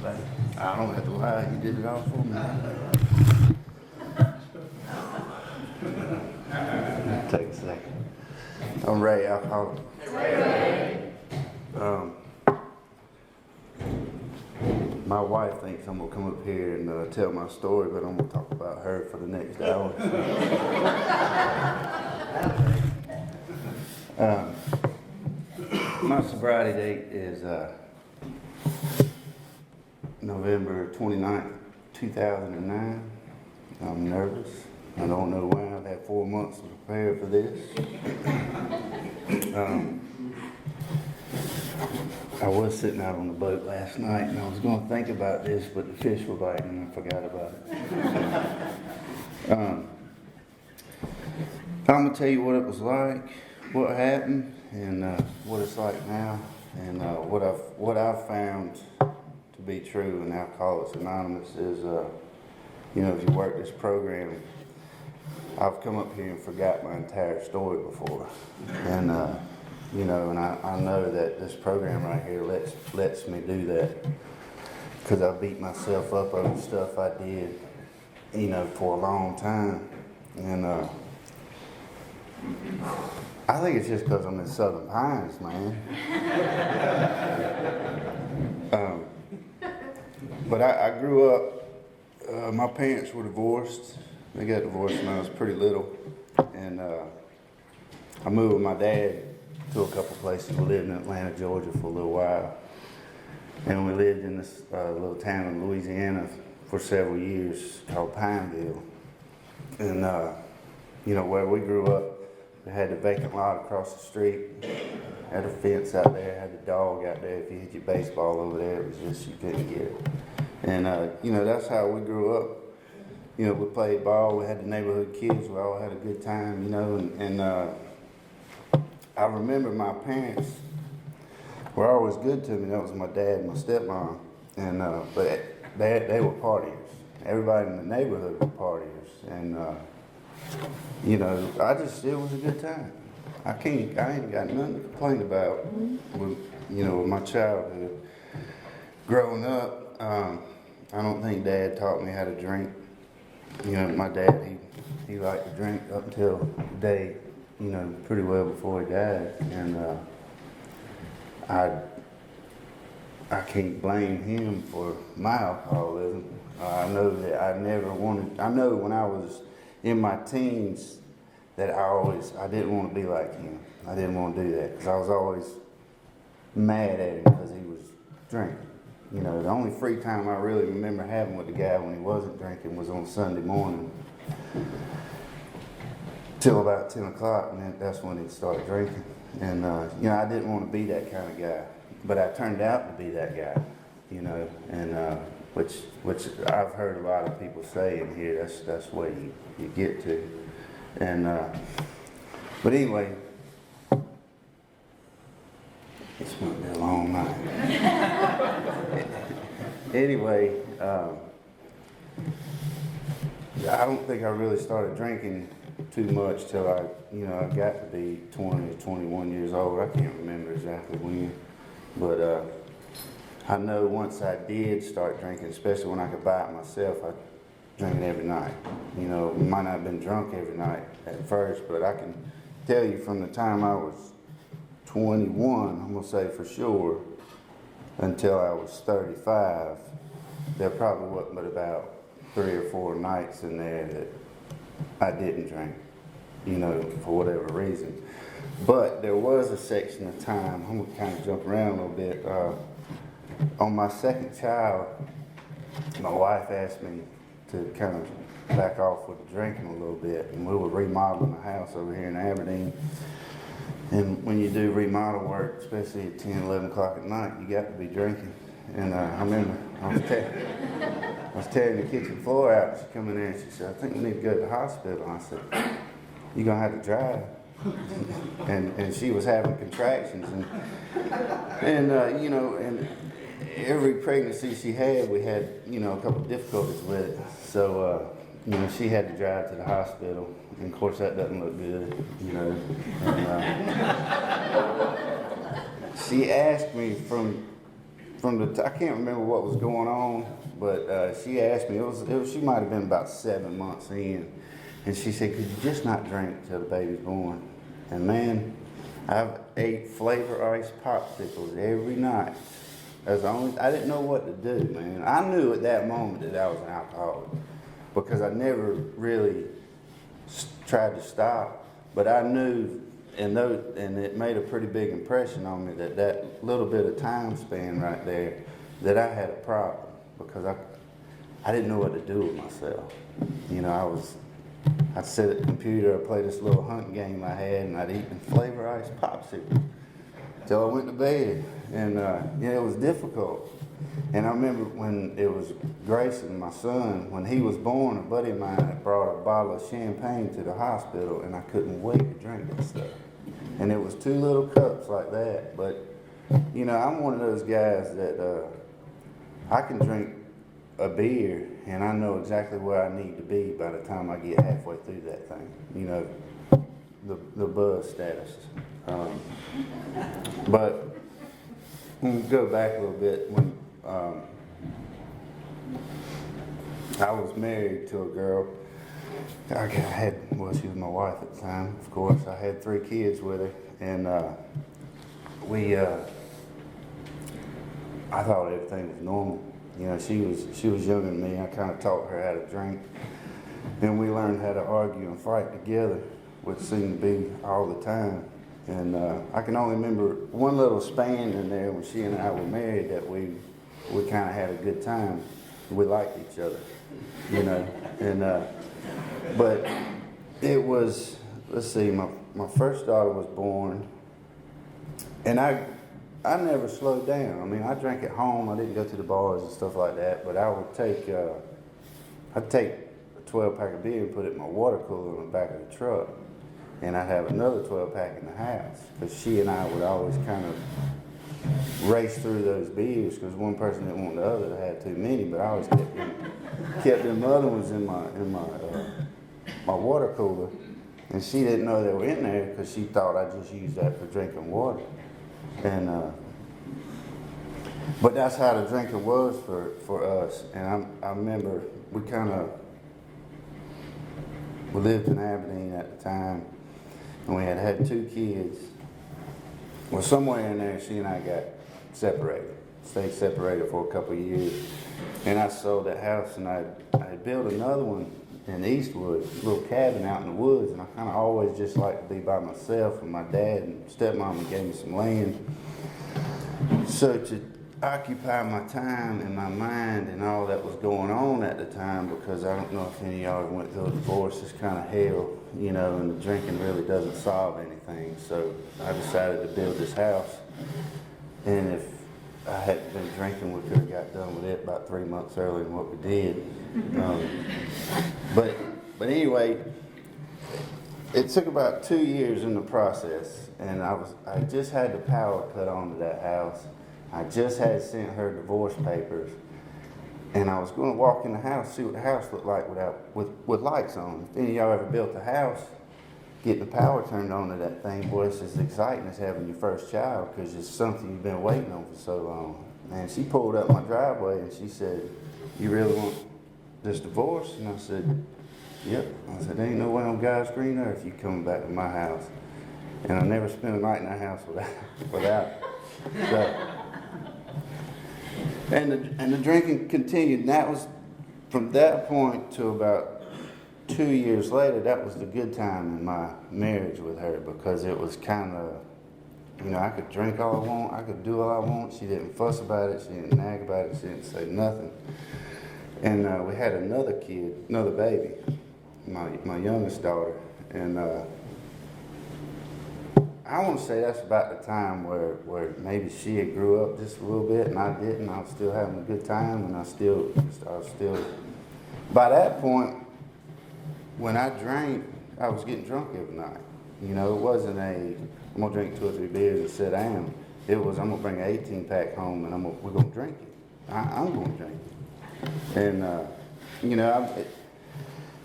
I don't have to lie, you did it all for me. Take a second. I'm Ray, I'll call him. Hey, Ray. My wife thinks I'm gonna come up here and tell my story, but I'm gonna talk about her for the next hour. My sobriety date is November 29th, 2009. I'm nervous. I don't know why. I've had 4 months to prepare for this. I was sitting out on the boat last night and I was going to think about this, but the fish were biting and I forgot about it. I'm going to tell you what it was like, what happened, and what it's like now, and what I've found to be true in Alcoholics Anonymous is, if you work this program, I've come up here and forgot my entire story before, and and I know that this program right here lets me do that, because I beat myself up over stuff I did, for a long time, and I think it's just because I'm in Southern Pines, man. But I grew up, my parents were divorced. They got divorced when I was pretty little. And I moved with my dad to a couple places. We lived in Atlanta, Georgia for a little while. And we lived in this little town in Louisiana for several years called Pineville. And, where we grew up, we had the vacant lot across the street, had a fence out there, had the dog out there. If you hit your baseball over there, it was just, you couldn't get it. And, that's how we grew up. We played ball, we had the neighborhood kids, we all had a good time, and I remember my parents were always good to me. That was my dad and my stepmom, and but they were partiers. Everybody in the neighborhood were partiers, and it was a good time. I ain't got nothing to complain about with my childhood. Growing up, I don't think Dad taught me how to drink. My dad, he liked to drink up until the day, pretty well before he died. And I can't blame him for my alcoholism. I know that I know when I was in my teens that I didn't want to be like him. I didn't want to do that because I was always mad at him because he was drinking. The only free time I really remember having with the guy when he wasn't drinking was on Sunday morning till about 10 o'clock, and then that's when he'd start drinking. And, I didn't want to be that kind of guy, but I turned out to be that guy, and which I've heard a lot of people say in here, that's where you get to. And, but anyway, this might be a long night. Anyway, I don't think I really started drinking too much till I got to be 20 or 21 years old. I can't remember exactly when, but I know once I did start drinking, especially when I could buy it myself, I drank it every night. Might not have been drunk every night at first, but I can tell you from the time I was 21, I'm gonna say for sure, until I was 35, there probably wasn't but about 3 or 4 nights in there that I didn't drink, for whatever reason. But there was a section of time, I'm gonna kind of jump around a little bit. On my second child, my wife asked me to kind of back off with the drinking a little bit, and we were remodeling a house over here in Aberdeen. And when you do remodel work, especially at 10, 11 o'clock at night, you got to be drinking. And I remember I was tearing the kitchen floor out. She come in there and she said, "I think we need to go to the hospital." And I said, "You're going to have to drive." and she was having contractions. And every pregnancy she had, we had, a couple of difficulties with it. So, she had to drive to the hospital. And of course, that doesn't look good, And, she asked me from I can't remember what was going on, but she asked me, she might have been about 7 months in, and she said, could you just not drink till the baby's born? And man, I've ate flavor ice popsicles every night. I didn't know what to do, man. I knew at that moment that I was an alcoholic because I never really tried to stop, but I knew, and it made a pretty big impression on me that little bit of time span right there, that I had a problem because I didn't know what to do with myself. You know, I'd sit at the computer, I'd play this little hunt game I had, and I'd eat flavor ice popsicles till I went to bed. And it was difficult. And I remember when it was Grayson, my son, when he was born, a buddy of mine had brought a bottle of champagne to the hospital, and I couldn't wait to drink that stuff. And it was 2 little cups like that. But, you know, I'm one of those guys that I can drink a beer, and I know exactly where I need to be by the time I get halfway through that thing. You know, the buzz status. But we'll go back a little bit. When I was married to a girl, she was my wife at the time, of course. I had 3 kids with her, and I thought everything was normal. You know, she was younger than me. I kind of taught her how to drink, and we learned how to argue and fight together, which seemed to be all the time. And I can only remember one little span in there when she and I were married that we kind of had a good time. We liked each other, you know. And but it was, let's see, my first daughter was born, and I never slowed down. I mean, I drank at home. I didn't go to the bars and stuff like that, but I would take I'd take a 12-pack of beer and put it in my water cooler in the back of the truck. And I'd have another 12-pack in the house, because she and I would always kind of race through those beers, because one person didn't want the other to have too many, but I always kept them other ones in my water cooler, and she didn't know they were in there because she thought I just used that for drinking water. And but that's how the drinking was for us. And I remember we lived in Aberdeen at the time. And we had 2 kids. Well, somewhere in there, she and I got separated. Stayed separated for a couple of years. And I sold that house, and I built another one in Eastwood, a little cabin out in the woods. And I kind of always just liked to be by myself. And my dad and stepmom gave me some land. So to occupy my time and my mind and all that was going on at the time, because I don't know if any of y'all ever went through a divorce, it's kind of hell, you know, and the drinking really doesn't solve anything. So I decided to build this house, and if I hadn't been drinking, we could have got done with it about 3 months earlier than what we did. But anyway, it took about 2 years in the process, and I just had the power cut onto that house. I just had sent her divorce papers, and I was going to walk in the house, see what the house looked like with lights on. If any of y'all ever built a house, getting the power turned on to that thing, boy, it's as exciting as having your first child, because it's something you've been waiting on for so long. And she pulled up my driveway, and she said, "You really want this divorce?" And I said, "Yep." I said, "There ain't no way on God's green earth you coming back to my house." And I never spent a night in that house without so. And the drinking continued, and that was from that point to about 2 years later. That was the good time in my marriage with her, because it was kind of, you know, I could drink all I want, I could do all I want. She didn't fuss about it, she didn't nag about it, she didn't say nothing. And we had another baby, my youngest daughter, and I want to say that's about the time where maybe she had grew up just a little bit and I didn't. I was still having a good time, and I was still, by that point, when I drank, I was getting drunk every night. You know, it wasn't I'm going to drink 2 or 3 beers and sit down. It was, I'm going to bring an 18-pack home, and we're going to drink it. I'm going to drink it. And, you know,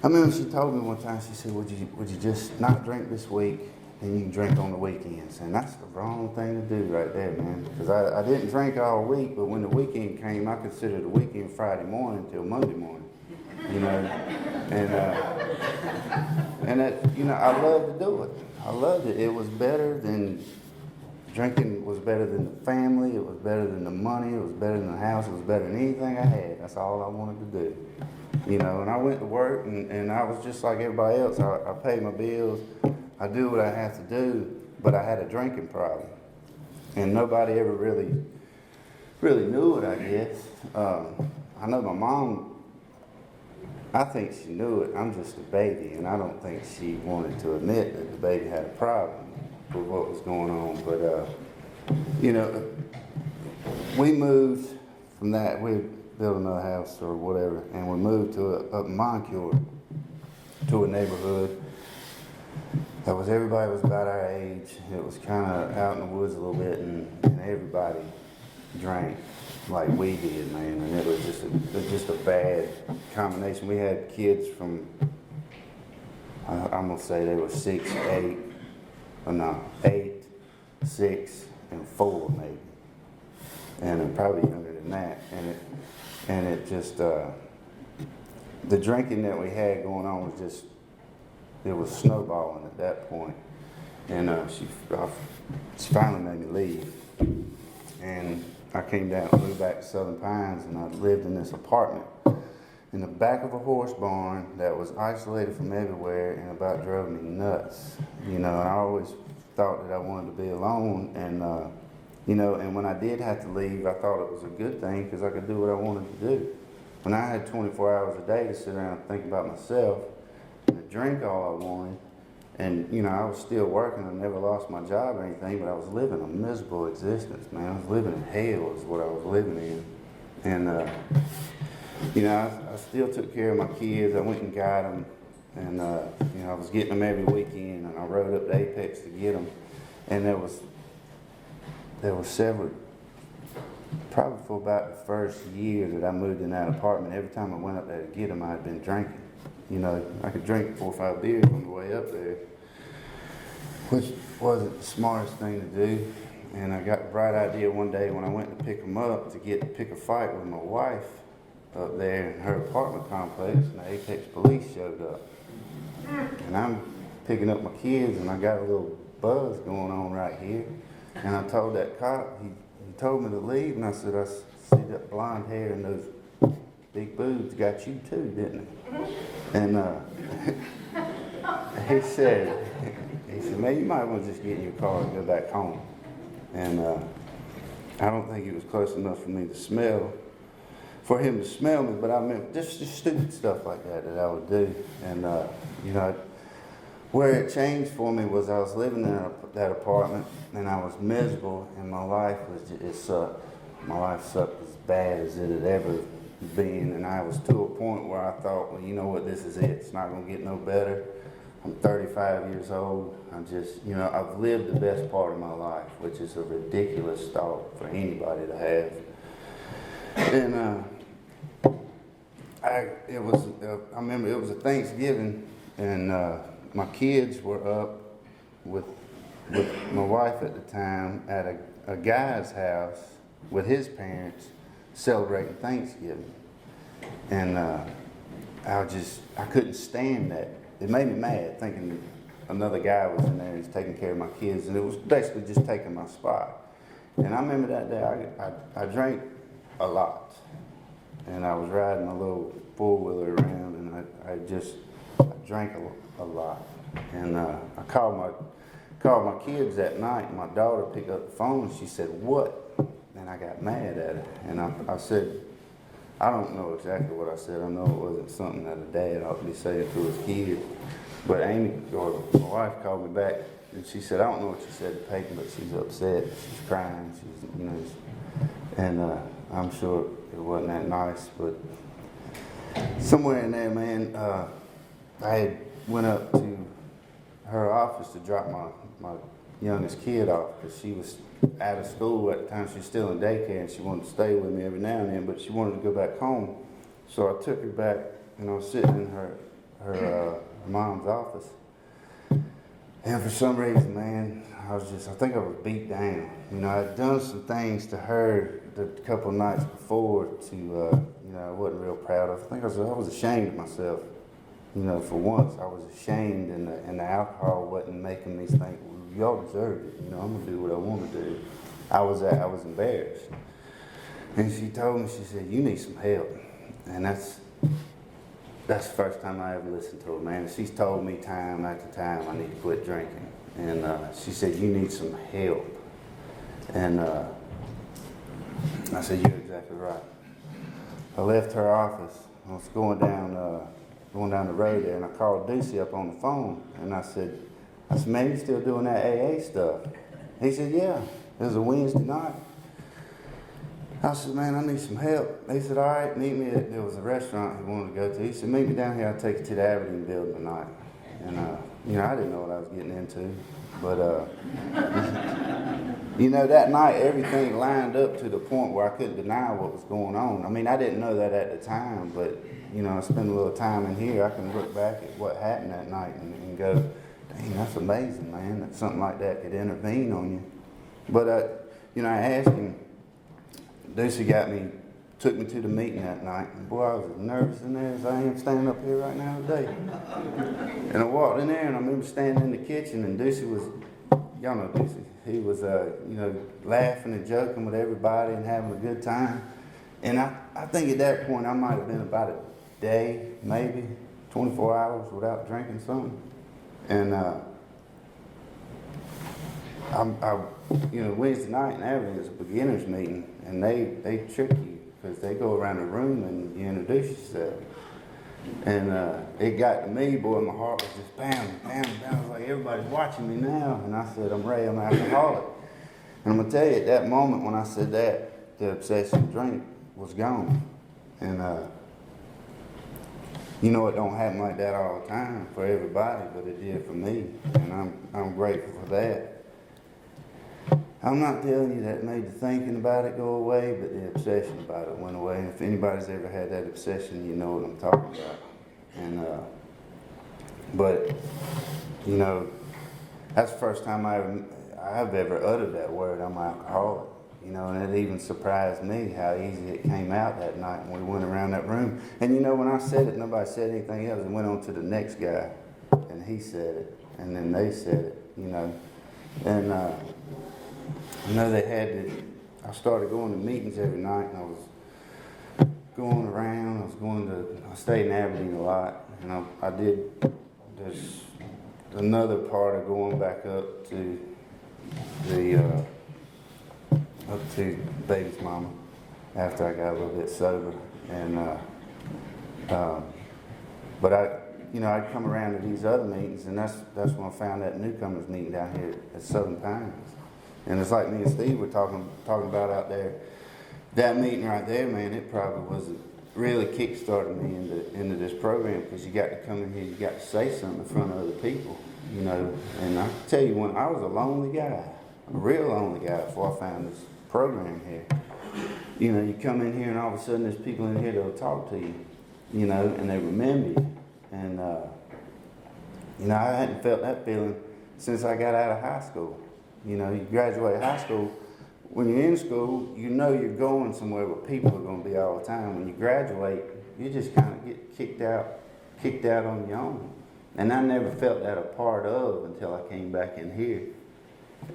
I remember she told me one time, she said, would you just not drink this week and you can drink on the weekends. And that's the wrong thing to do right there, man. Because I didn't drink all week, but when the weekend came, I considered the weekend Friday morning till Monday morning, you know. And that, you know, I loved to do it. I loved it. It was better than, drinking was better than the family, it was better than the money, it was better than the house, it was better than anything I had. That's all I wanted to do. You know, and I went to work, and I was just like everybody else. I paid my bills, I do what I have to do, but I had a drinking problem. And nobody ever really knew it, I guess. I know my mom, I think she knew it. I'm just a baby, and I don't think she wanted to admit that the baby had a problem with what was going on. But, you know, we moved from that. We built another house or whatever, and we moved to up in Moncure to a neighborhood that was, everybody was about our age. It was kind of out in the woods a little bit, and everybody drank like we did, man. And it was just a bad combination. We had kids from, I'm gonna say they were 6, 8, or no, 8, 6, and 4 maybe, and probably younger than that. And it just, the drinking that we had going on was just, it was snowballing at that point. And she finally made me leave. And I came down, moved back to Southern Pines, and I lived in this apartment in the back of a horse barn that was isolated from everywhere and about drove me nuts. You know, and I always thought that I wanted to be alone. And, you know, and when I did have to leave, I thought it was a good thing because I could do what I wanted to do. When I had 24 hours a day to sit around and think about myself and to drink all I wanted, and, you know, I was still working. I never lost my job or anything, but I was living a miserable existence, man. I was living in hell is what I was living in. And, you know, I still took care of my kids. I went and got them. And, you know, I was getting them every weekend, and I rode up to Apex to get them. And there was several, probably for about the first year that I moved in that apartment, every time I went up there to get them, I had been drinking. You know, I could drink 4 or 5 beers on the way up there, which wasn't the smartest thing to do. And I got the bright idea one day when I went to pick them up to pick a fight with my wife up there in her apartment complex, and the Apex police showed up. And I'm picking up my kids, and I got a little buzz going on right here. And I told that cop, he told me to leave, and I said, I see that blonde hair and those big boobs got you too, didn't it? And he said, man, you might want to just get in your car and go back home. And I don't think he was close enough for me to smell, for him to smell me, but I mean, just stupid stuff like that I would do. And, you know, where it changed for me was I was living in that apartment, and I was miserable, and my life it sucked. My life sucked as bad as it had ever been, and I was to a point where I thought, well, you know what, this is it. It's not going to get no better. I'm 35 years old. I'm just, you know, I've lived the best part of my life, which is a ridiculous thought for anybody to have. And I remember it was a Thanksgiving, and my kids were up with my wife at the time at a guy's house with his parents celebrating Thanksgiving. And I couldn't stand that. It made me mad thinking that another guy was in there and was taking care of my kids, and it was basically just taking my spot. And I remember that day I drank a lot, and I was riding my little four-wheeler around, and I drank a lot. And I called my kids that night, and my daughter picked up the phone, and she said, "What?" And I got mad at her, and I said, I don't know exactly what I said. I know it wasn't something that a dad ought to be saying to his kid. But Amy, or my wife, called me back, and she said, I don't know what you said to Peyton, but she's upset. She's crying. She's, you know, and I'm sure it wasn't that nice. But somewhere in there, man, I had went up to her office to drop my youngest kid off because she was out of school at the time. She was still in daycare, and she wanted to stay with me every now and then, but she wanted to go back home. So I took her back, and I was sitting in her mom's office. And for some reason, man, I think I was beat down. You know, I'd done some things to her the couple of nights before to, you know, I wasn't real proud of. I think I was ashamed of myself. You know, for once, I was ashamed, and the alcohol wasn't making me think, well, y'all deserve it. You know, I'm gonna do what I want to do. I was embarrassed. And she told me, she said, you need some help. And that's the first time I ever listened to her, man. She's told me time after time I need to quit drinking. And she said, you need some help. And I said, you're exactly right. I left her office. I was going down the road there, and I called Ducey up on the phone. And I said, man, you still doing that AA stuff? He said, yeah. It was a Wednesday night. I said, man, I need some help. He said, all right, meet me there was a restaurant he wanted to go to. He said, meet me down here, I'll take you to the Aberdeen building tonight. And, you know, I didn't know what I was getting into. But, you know, that night, everything lined up to the point where I couldn't deny what was going on. I mean, I didn't know that at the time, but, you know, I spent a little time in here. I can look back at what happened that night and go, dang, that's amazing, man, that something like that could intervene on you. But, you know, I asked him, Ducey took me to the meeting that night, and boy, I was as nervous in there as I am standing up here right now today. And I walked in there, and I remember standing in the kitchen, and Ducey was, y'all know Ducey, he was, you know, laughing and joking with everybody and having a good time. And I think at that point, I might have been about a day, maybe 24 hours without drinking something. And you know, Wednesday night in Aberdeen is a beginner's meeting, and they trick you because they go around the room and you introduce yourself. And it got to me, boy, my heart was just pounding. I was like, everybody's watching me now. And I said, I'm Ray, I'm an alcoholic. And I'm going to tell you, at that moment when I said that, the obsession to drink was gone. And, you know, it don't happen like that all the time for everybody, but it did for me. And I'm grateful for that. I'm not telling you that made the thinking about it go away, but the obsession about it went away. And if anybody's ever had that obsession, you know what I'm talking about. And, but, you know, that's the first time I've ever uttered that word, I'm an alcoholic. You know, and it even surprised me how easy it came out that night when we went around that room. And you know, when I said it, nobody said anything else. It went on to the next guy, and he said it, and then they said it, you know. And, you know, I started going to meetings every night, and I was going around, I stayed in Aberdeen a lot, and there's another part of going back up to baby's mama after I got a little bit sober, and, but I'd come around to these other meetings, and that's when I found that newcomers meeting down here at Southern Pines. And it's like me and Steve were talking about out there. That meeting right there, man, it probably was really kick-started me into this program, because you got to come in here, you got to say something in front of other people, you know. And I tell you, when I was a lonely guy, a real lonely guy before I found this program here. You know, you come in here and all of a sudden there's people in here that'll talk to you, you know, and they remember you. And, you know, I hadn't felt that feeling since I got out of high school. You know, you graduate high school, when you're in school, you know you're going somewhere where people are going to be all the time. When you graduate, you just kind of get kicked out on your own. And I never felt that a part of until I came back in here,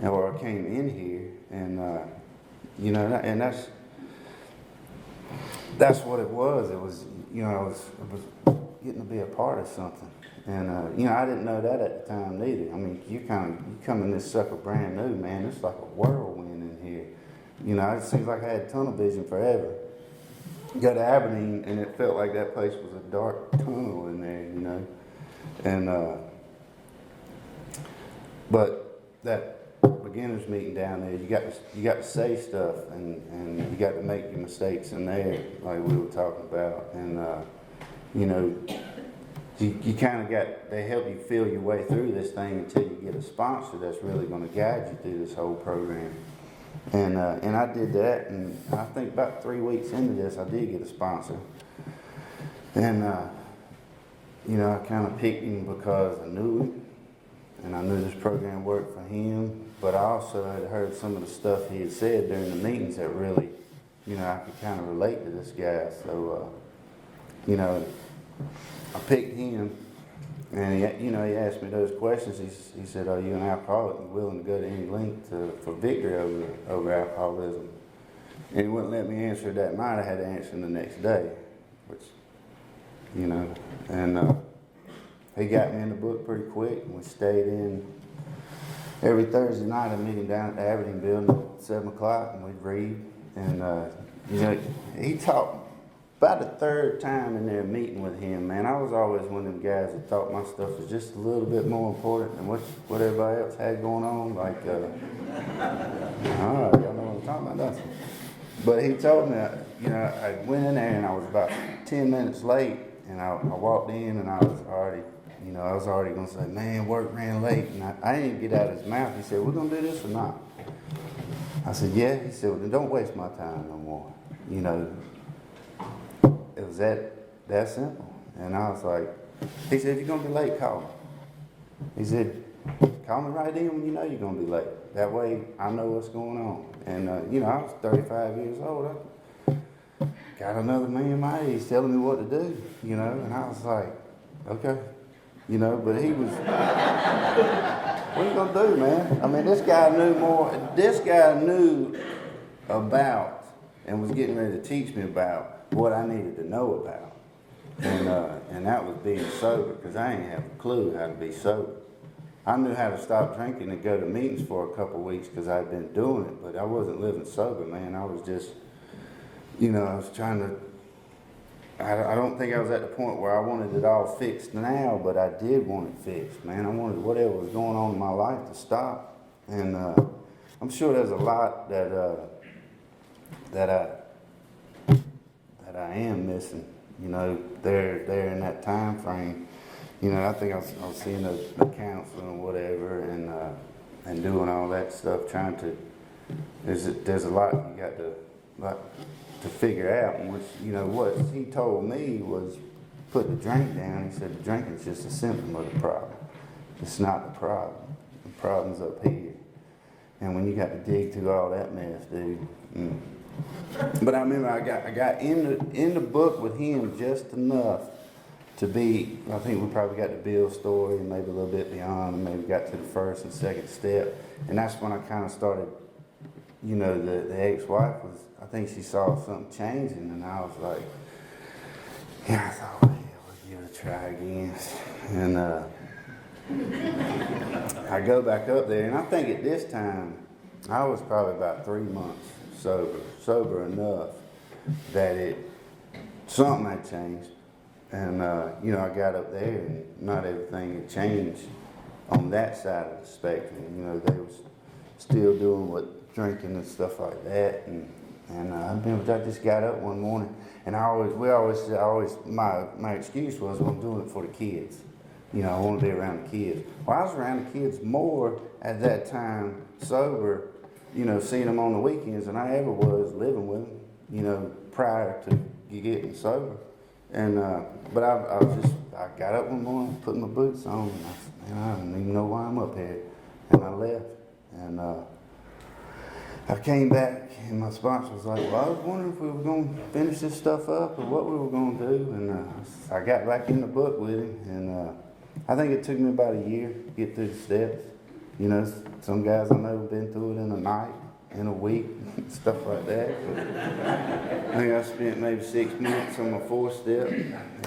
or I came in here, and, you know, and that's what it was. It was, you know, it was getting to be a part of something. And, you know, I didn't know that at the time neither. I mean, you come in this sucker brand new, man. It's like a whirlwind in here. You know, it seems like I had tunnel vision forever. Go to Aberdeen, and it felt like that place was a dark tunnel in there, you know. And, but that beginners meeting down there, you got to say stuff, and you got to make your mistakes in there, like we were talking about. And, you know, you kind of they help you feel your way through this thing until you get a sponsor that's really going to guide you through this whole program. And I did that, and I think about 3 weeks into this, I did get a sponsor. And, you know, I kind of picked him because I knew him, and I knew this program worked for him, but I also had heard some of the stuff he had said during the meetings that really, I could kind of relate to this guy. So, I picked him, and he asked me those questions. He said, "Are you an alcoholic and willing to go to any length for victory over alcoholism?" And he wouldn't let me answer it that night. I had to answer him the next day, which, and he got me in the book pretty quick, and we stayed in every Thursday night. I'd meet him down at the Aberdeen building at 7 o'clock, and we'd read. And, he taught about the third time in there meeting with him, man. I was always one of them guys that thought my stuff was just a little bit more important than what everybody else had going on. Like, all right, y'all know what I'm talking about, don't you? But he told me, I went in there and I was about 10 minutes late, and I walked in and I was already going to say, "Man, work ran late." And I didn't even get out of his mouth. He said, "We're going to do this or not?" I said, "Yeah." He said, "Well, then don't waste my time no more." It was that simple. And I was like, he said, "If you're going to be late, call me." He said, "Call me right in when you know you're going to be late. That way I know what's going on." And, I was 35 years old. I got another man my age telling me what to do, and I was like, okay. But he was, what are you going to do, man? I mean, this guy knew about and was getting ready to teach me about what I needed to know about. And that was being sober, because I ain't have a clue how to be sober. I knew how to stop drinking and go to meetings for a couple of weeks because I'd been doing it, but I wasn't living sober, man. I was just, I was trying to, I don't think I was at the point where I wanted it all fixed now, but I did want it fixed, man. I wanted whatever was going on in my life to stop. And I'm sure there's a lot that I am missing, there in that time frame. I think I was seeing the counseling or whatever, and doing all that stuff, trying to. There's a lot you got to figure out, and what he told me was put the drink down. He said the drinking is just a symptom of the problem. It's not the problem. The problem's up here, and when you got to dig through all that mess, dude. But I remember I got in the book with him just enough to be, I think we probably got to Bill's story and maybe a little bit beyond, and maybe got to the first and second step. And that's when I kind of started, the ex-wife was, I think she saw something changing, and I was like, yeah, I thought, well, we'll give it a try again. And I go back up there, and I think at this time, I was probably about 3 months sober enough that something had changed. And, I got up there, and not everything had changed on that side of the spectrum. They was still doing drinking and stuff like that. And I remember I just got up one morning, and my excuse was, well, I'm doing it for the kids. I want to be around the kids. Well, I was around the kids more at that time, sober, seeing them on the weekends than I ever was living with them, prior to getting sober. And but I got up one morning, put my boots on, and I said, man, I don't even know why I'm up here. And I left. And I came back, and my sponsor was like, well, I was wondering if we were going to finish this stuff up or what we were going to do. And I got back in the book with him, and I think it took me about a year to get through the steps. Some guys I know have been through it in a night, in a week, stuff like that. But I think I spent maybe 6 months on my fourth step.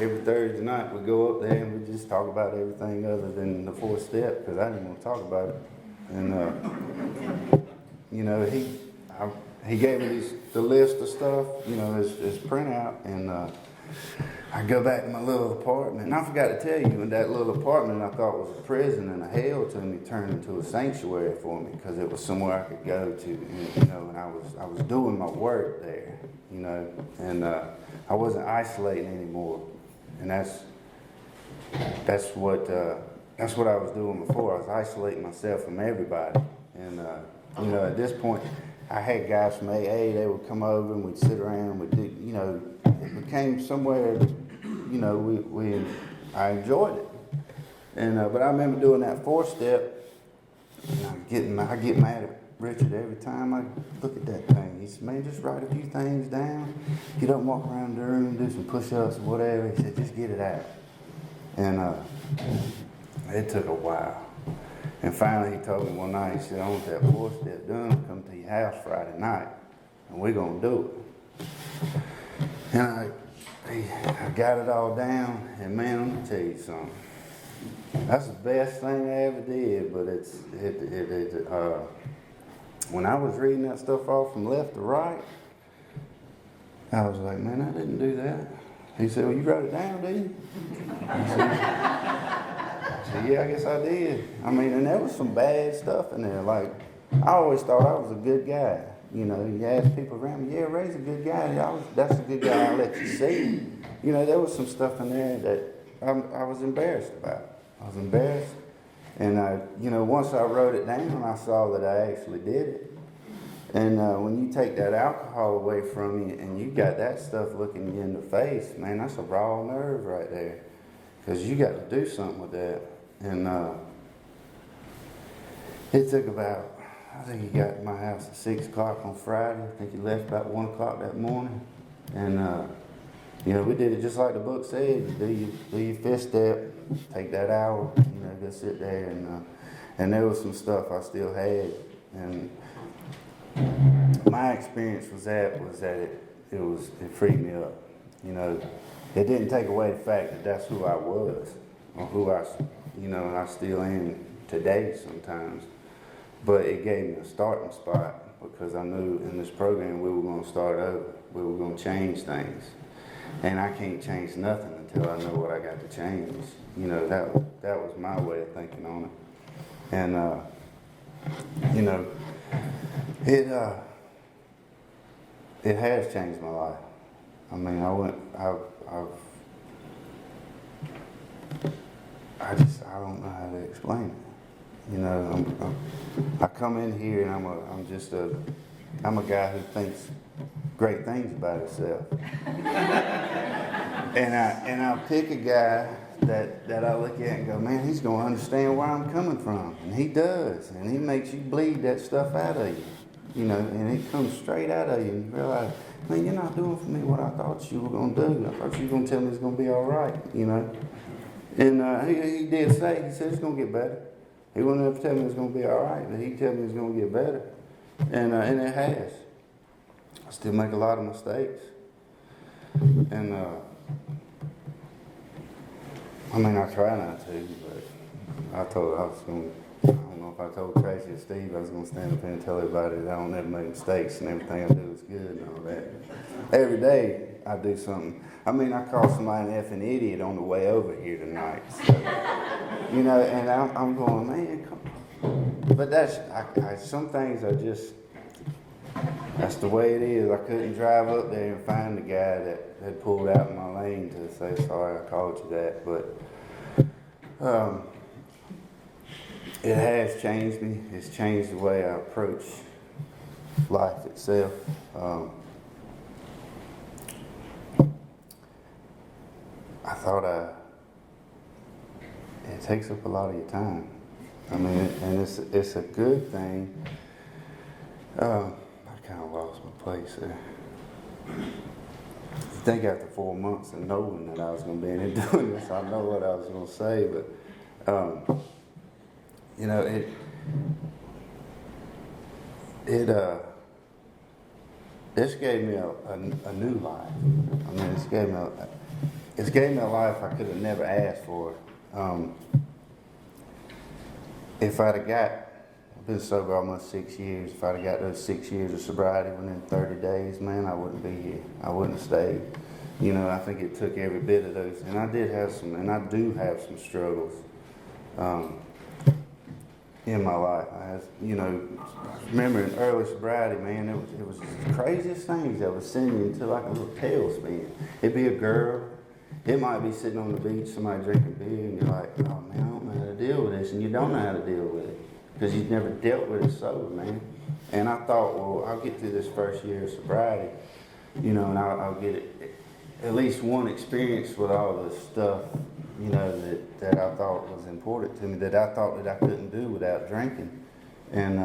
Every Thursday night we'd go up there and we'd just talk about everything other than the fourth step, because I didn't want to talk about it. And, he gave me the list of stuff, his printout, and I go back to my little apartment. And I forgot to tell you, in that little apartment I thought was a prison and a hell to me turned into a sanctuary for me, because it was somewhere I could go to, and I was doing my work there, and I wasn't isolating anymore. And that's what I was doing before. I was isolating myself from everybody. And at this point, I had guys from AA. They would come over and we'd sit around and we'd do, it became somewhere. I enjoyed it. And but I remember doing that 4-step, and I get mad at Richard every time I look at that thing. He said, man, just write a few things down, get up and walk around the room, do some push-ups or whatever. He said, just get it out. And it took a while. And finally he told me one night, he said, I want that 4-step done, come to your house Friday night, and we're gonna do it. And I got it all down, and man, I'm gonna tell you something. That's the best thing I ever did, but when I was reading that stuff off from left to right, I was like, man, I didn't do that. He said, well, you wrote it down, did you? I said, yeah, I guess I did. I mean, and there was some bad stuff in there. Like, I always thought I was a good guy. You know, you ask people around me, yeah, Ray's a good guy. That's a good guy, I'll let you see. You know, there was some stuff in there that I was embarrassed about. I was embarrassed. And, you know, once I wrote it down, I saw that I actually did it. And when you take that alcohol away from you and you got that stuff looking you in the face, man, that's a raw nerve right there. Because you got to do something with that. And it took about, I think he got to my house at 6 o'clock on Friday. I think he left about 1 o'clock that morning. And, you know, we did it just like the book said. Do your 5th step, take that hour, you know, go sit there. And there was some stuff I still had. And my experience was that it freed me up. You know, it didn't take away the fact that that's who I was, or who and I still am today sometimes. But it gave me a starting spot because I knew in this program we were going to start over. We were going to change things. And I can't change nothing until I know what I got to change. You know, that was my way of thinking on it. And, you know, it has changed my life. I mean, I don't know how to explain it. You know, I come in here and I'm a guy who thinks great things about himself. and I pick a guy that I look at and go, man, he's going to understand where I'm coming from. And he does. And he makes you bleed that stuff out of you. You know, and it comes straight out of you. And you realize, man, you're not doing for me what I thought you were going to do. I thought you were going to tell me it's going to be all right, you know. And he did say, he said it's going to get better. He wouldn't ever tell me it's going to be all right, but he tell me it's going to get better. And it has. I still make a lot of mistakes. And, I mean, I try not to, but I don't know if I told Tracy or Steve I was going to stand up here and tell everybody that I don't ever make mistakes and everything I do is good and all that. Every day I do something. I mean, I called somebody an effing idiot on the way over here tonight. So, you know, and I'm going, man, come on. But some things are just, that's the way it is. I couldn't drive up there and find the guy that had pulled out in my lane to say, sorry, I called you that. But it has changed me. It's changed the way I approach life itself. I thought it takes up a lot of your time. I mean, and it's a good thing. I kind of lost my place there. I think after 4 months of knowing that I was going to be in here doing this, I know what I was going to say, but you know, this gave me a new life. I mean, it's gave me a life I could have never asked for. If I'd have I've been sober almost 6 years. If I'd have got those 6 years of sobriety within 30 days, man, I wouldn't be here. I wouldn't have stayed. You know, I think it took every bit of those. And I do have some struggles in my life. You know, remember in early sobriety, man, it was the craziest things that would send you into like a little tailspin. It'd be a girl. It might be sitting on the beach, somebody drinking beer, and you're like, oh, man, I don't know how to deal with this. And you don't know how to deal with it because you've never dealt with it sober, man. And I thought, well, I'll get through this first year of sobriety, you know, and I'll get at least one experience with all this stuff you know, that I thought was important to me, that I thought that I couldn't do without drinking. And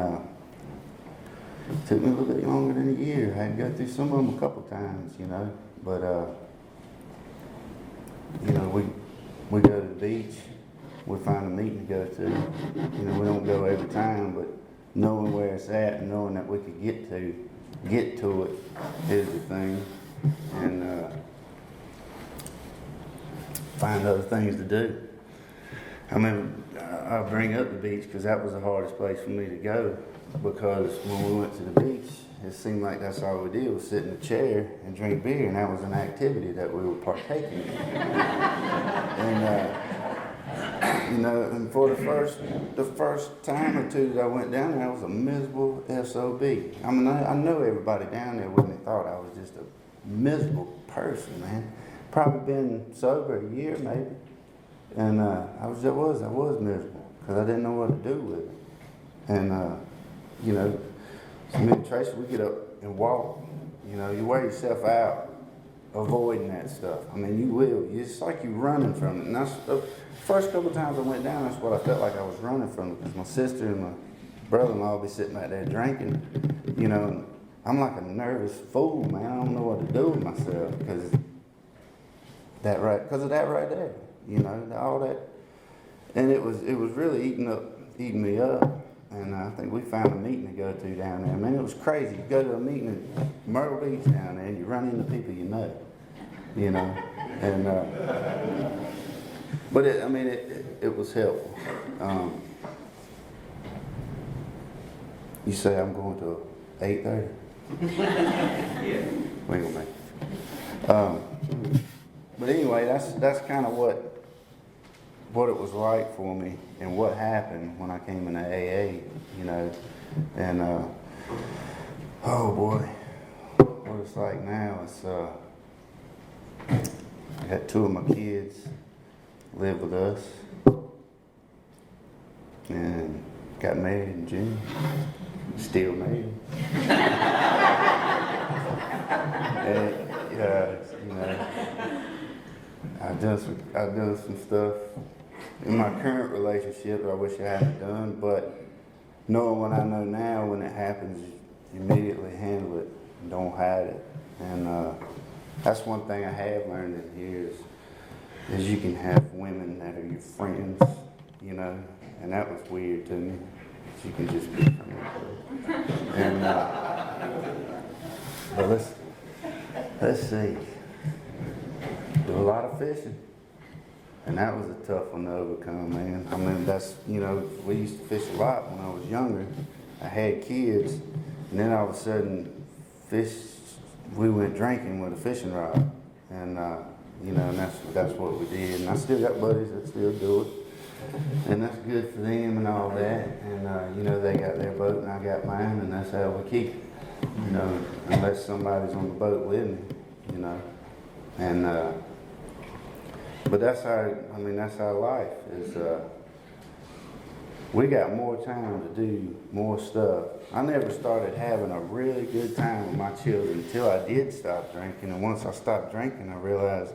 it took me a little bit longer than a year. I had to go through some of them a couple times, you know. But, you know, we go to the beach, we find a meeting to go to. You know, we don't go every time, but knowing where it's at and knowing that we could get to it is the thing. And find other things to do. I remember I bring up the beach because that was the hardest place for me to go, because when we went to the beach, it seemed like that's all we did was sit in a chair and drink beer, and that was an activity that we were partaking in. And you know, and for the first time or two that I went down there, I was a miserable SOB. I mean, I know everybody down there with me thought I was just a miserable person, man. Probably been sober a year maybe, and I was miserable because I didn't know what to do with it. And you know, so me and Tracy, we get up and walk. You know, you wear yourself out avoiding that stuff. I mean, you will. It's like you're running from it. And that's the first couple of times I went down. That's what I felt like I was running from it, because my sister and my brother-in-law will be sitting back there drinking. You know, and I'm like a nervous fool, man. I don't know what to do with myself because of that right there. You know, all that, and it was really eating me up. And I think we found a meeting to go to down there. Man, it was crazy. You go to a meeting at Myrtle Beach down there, and you run into people you know. And but it was helpful. You say I'm going to 8:30? Yeah. We ain't gonna make it. But anyway, that's kind of what it was like for me and what happened when I came into AA, you know. And oh boy, what it's like now is I got 2 of my kids live with us and got married in June, still married. And you know, I've done some stuff in my current relationship that I wish I hadn't done, but knowing what I know now, when it happens, you immediately handle it and don't hide it. And that's one thing I have learned in here is you can have women that are your friends, you know, and that was weird to me. You can just be friends. And but let's see. Do a lot of fishing. And that was a tough one to overcome, man. I mean, you know, we used to fish a lot when I was younger. I had kids, and then all of a sudden, we went drinking with a fishing rod. And, you know, and that's what we did. And I still got buddies that still do it. And that's good for them and all that. And, you know, they got their boat and I got mine, and that's how we keep it. You know, unless somebody's on the boat with me, you know. And, but that's our life is, we got more time to do more stuff. I never started having a really good time with my children until I did stop drinking. And once I stopped drinking, I realized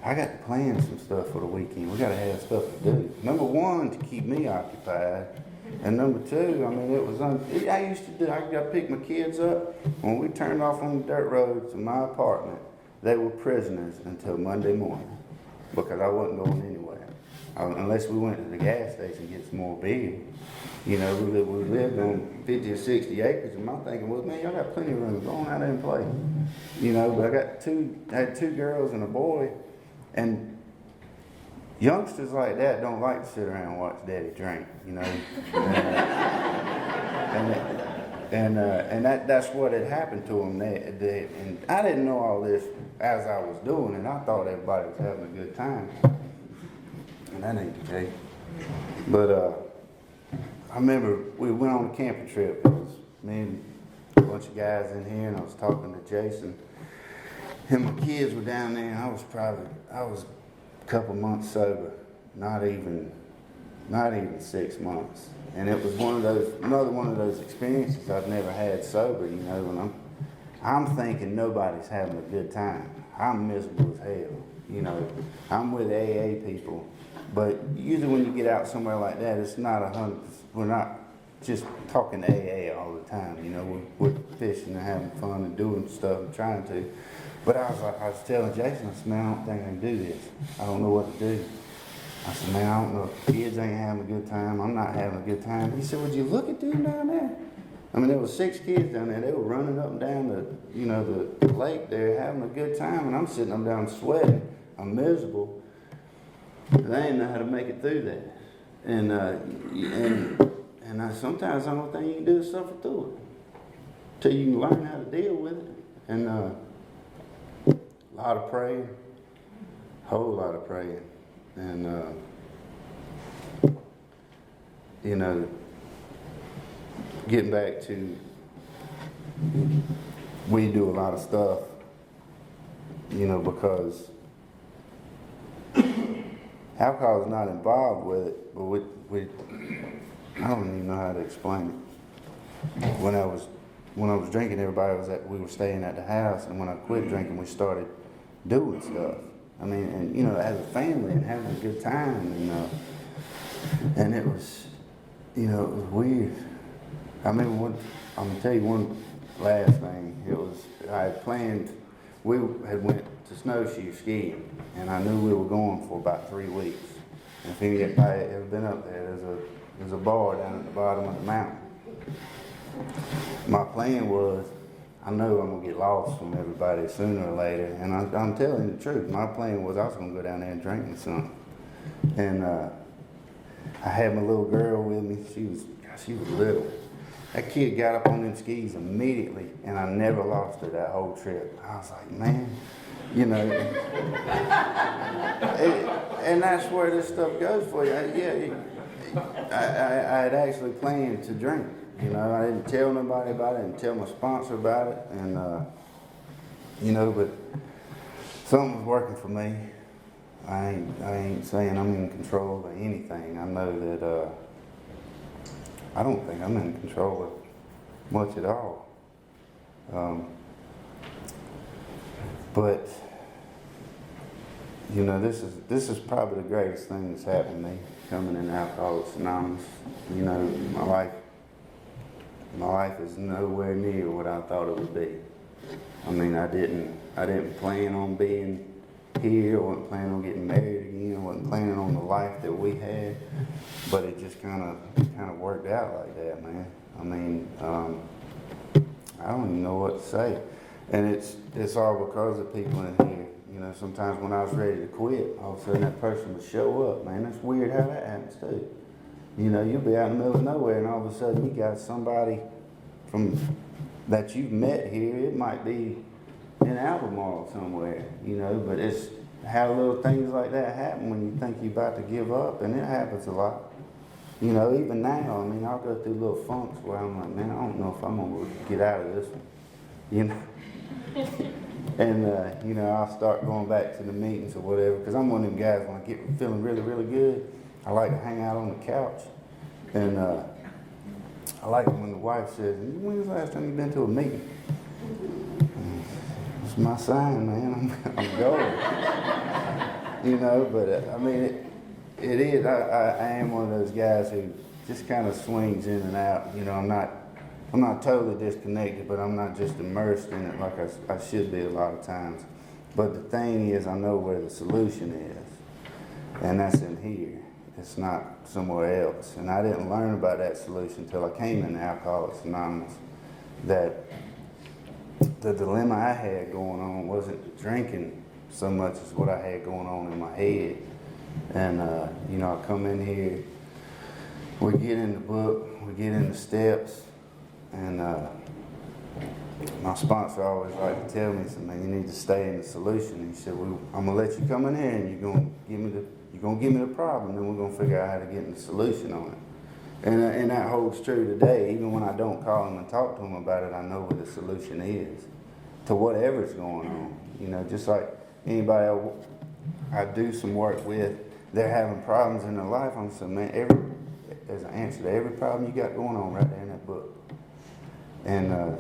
I got to plan some stuff for the weekend. We got to have stuff to do. Number one, to keep me occupied. And number two, I mean, I got to pick my kids up. When we turned off on the dirt road to my apartment, they were prisoners until Monday morning, because I wasn't going anywhere. Unless we went to the gas station and get some more beer. You know, we lived on 50 or 60 acres, and my thinking was, man, y'all got plenty of room. Go on out there and play. You know, but I had 2 girls and a boy, and youngsters like that don't like to sit around and watch daddy drink, you know. And that's what had happened to them. And I didn't know all this as I was doing it. I thought everybody was having a good time. And that ain't the case. But I remember we went on a camping trip. It was me and a bunch of guys in here, and I was talking to Jason. And my kids were down there, and I was a couple months sober, not even 6 months. And it was another one of those experiences I've never had sober, you know, when I'm thinking nobody's having a good time. I'm miserable as hell. You know, I'm with AA people, but usually when you get out somewhere like that, it's not 100%. We're not just talking AA all the time. You know, we're fishing and having fun and doing stuff and trying to. But I was telling Jason, I said, man, I don't think I can do this. I don't know what to do. I said, man, I don't know if the kids ain't having a good time. I'm not having a good time. He said, would you look at them down there? I mean, there was 6 kids down there. They were running up and down the lake there, having a good time, and I'm sitting up down sweating. I'm miserable. But I didn't know how to make it through that. And sometimes the only thing you can do is suffer through it till you can learn how to deal with it. And a lot of praying, whole lot of praying, and getting back to, we do a lot of stuff, because alcohol is not involved with it, but we I don't even know how to explain it. When I was drinking, we were staying at the house, and when I quit drinking, we started doing stuff. I mean, and as a family and having a good time, and it was, it was weird. I remember I'm gonna tell you one last thing. I had planned. We had went to snowshoe skiing, and I knew we were going for about 3 weeks. And if anybody ever been up there, there's a bar down at the bottom of the mountain. My plan was, I know I'm gonna get lost from everybody sooner or later, and I'm telling you the truth. My plan was I was gonna go down there and drink me something. And I had my little girl with me. She was little. That kid got up on them skis immediately, and I never lost her that whole trip. I was like, man, and that's where this stuff goes for you. I had actually planned to drink. I didn't tell nobody about it. I didn't tell my sponsor about it, and but something was working for me. I ain't saying I'm in control of anything. I know that I don't think I'm in control of much at all. But this is probably the greatest thing that's happened to me, coming in Alcoholics Anonymous. My life is nowhere near what I thought it would be. I mean, I didn't plan on being here. I wasn't planning on getting married again. I wasn't planning on the life that we had. But it just kind of worked out like that, man. I mean, I don't even know what to say. And it's all because of people in here. Sometimes when I was ready to quit, all of a sudden that person would show up, man. It's weird how that happens too. You'll be out in the middle of nowhere, and all of a sudden you got somebody that you've met here. It might be in Albemarle somewhere, but it's how little things like that happen when you think you're about to give up, and it happens a lot. Even now, I mean, I'll go through little funks where I'm like, man, I don't know if I'm going to get out of this one, And, I'll start going back to the meetings or whatever, because I'm one of them guys, when I get feeling really, really good, I like to hang out on the couch. And I like it when the wife says, when was the last time you been to a meeting? It's my sign, man. I'm going. But I mean, it is. I am one of those guys who just kind of swings in and out. I'm not totally disconnected, but I'm not just immersed in it like I should be a lot of times. But the thing is, I know where the solution is, and that's in here. It's not somewhere else. And I didn't learn about that solution until I came into Alcoholics Anonymous. That the dilemma I had going on wasn't drinking so much as what I had going on in my head. And, I come in here, we get in the book, we get in the steps, and my sponsor always liked to tell me, he said, man, you need to stay in the solution. He said, I'm going to let you come in here and you're going to give me the problem, then we're going to figure out how to get in the solution on it. And that holds true today. Even when I don't call him and talk to him about it, I know what the solution is to whatever's going on. Just like anybody I do some work with, they're having problems in their life. I'm saying, man, there's an answer to every problem you got going on right there in that book. And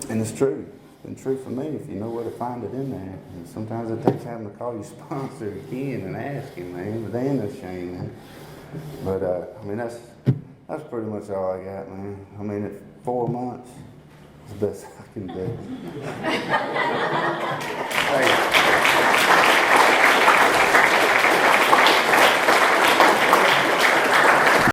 it's true. been true for me if you know where to find it in there. And sometimes it takes having to call your sponsor again and ask him, man. But then that's shame, man. But I mean, that's pretty much all I got, man. I mean, at 4 months, it's the best I can do. Hey.